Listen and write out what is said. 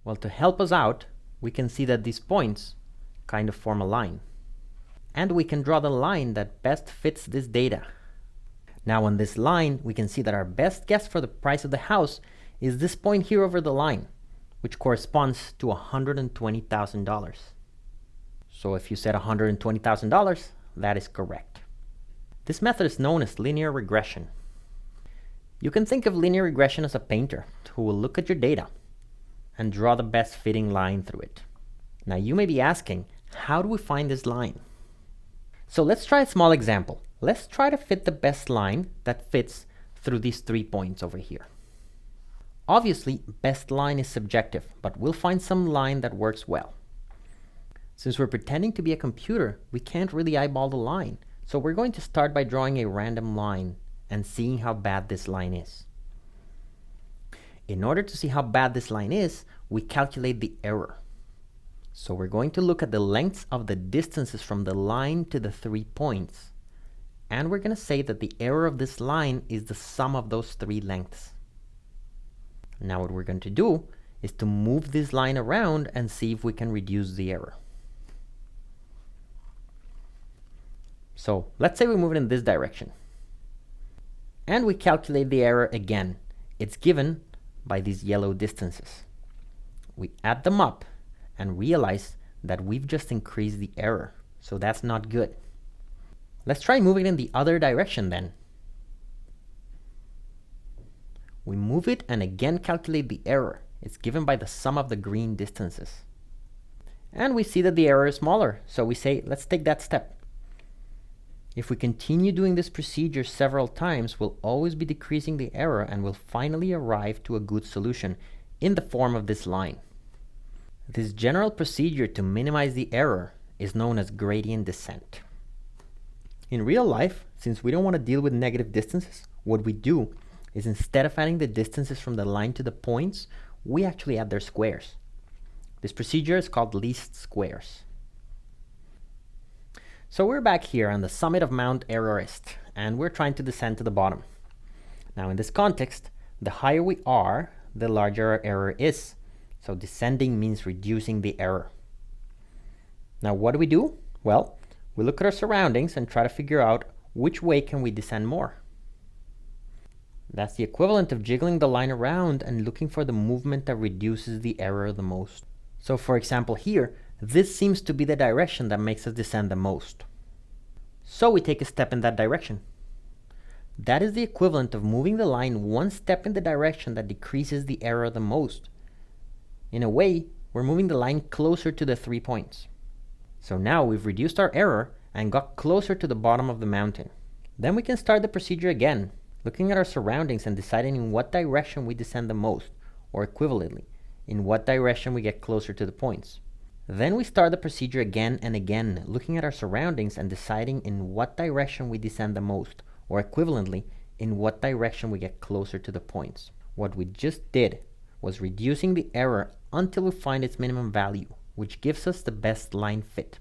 Well, to help us out, we can see that these points kind of form a line. And we can draw the line that best fits this data. Now on this line, we can see that our best guess for the price of the house is this point here over the line, which corresponds to $120,000. So if you said $120,000, that is correct. This method is known as linear regression. You can think of linear regression as a painter who will look at your data and draw the best fitting line through it. Now you may be asking, how do we find this line? So let's try a small example. Let's try to fit the best line that fits through these 3 points over here. Obviously, best line is subjective, but we'll find some line that works well. Since we're pretending to be a computer, we can't really eyeball the line. So we're going to start by drawing a random line and seeing how bad this line is. In order to see how bad this line is, we calculate the error. So we're going to look at the lengths of the distances from the line to the 3 points. And we're going to say that the error of this line is the sum of those 3 lengths. Now what we're going to do is to move this line around and see if we can reduce the error. So let's say we move it in this direction. And we calculate the error again. It's given by these yellow distances. We add them up and realize that we've just increased the error. So that's not good. Let's try moving it in the other direction then. We move it and again calculate the error. It's given by the sum of the green distances. And we see that the error is smaller, so we say, let's take that step. If we continue doing this procedure several times, we'll always be decreasing the error and we'll finally arrive to a good solution in the form of this line. This general procedure to minimize the error is known as gradient descent. In real life, since we don't want to deal with negative distances, what we do is instead of adding the distances from the line to the points, we actually add their squares. This procedure is called least squares. So we're back here on the summit of Mount Everest, and we're trying to descend to the bottom. Now in this context, the higher we are, the larger our error is. So descending means reducing the error. Now what do? Well, we look at our surroundings and try to figure out which way can we descend more. That's the equivalent of jiggling the line around and looking for the movement that reduces the error the most. So for example here, this seems to be the direction that makes us descend the most. So we take a step in that direction. That is the equivalent of moving the line one step in the direction that decreases the error the most. In a way, we're moving the line closer to the 3 points. So now we've reduced our error and got closer to the bottom of the mountain. Then we can start the procedure again, looking at our surroundings and deciding in what direction we descend the most, or equivalently, in what direction we get closer to the points. Then we start the procedure again and again, looking at our surroundings and deciding in what direction we descend the most, or equivalently, in what direction we get closer to the points. What we just did was reducing the error until we find its minimum value, which gives us the best line fit.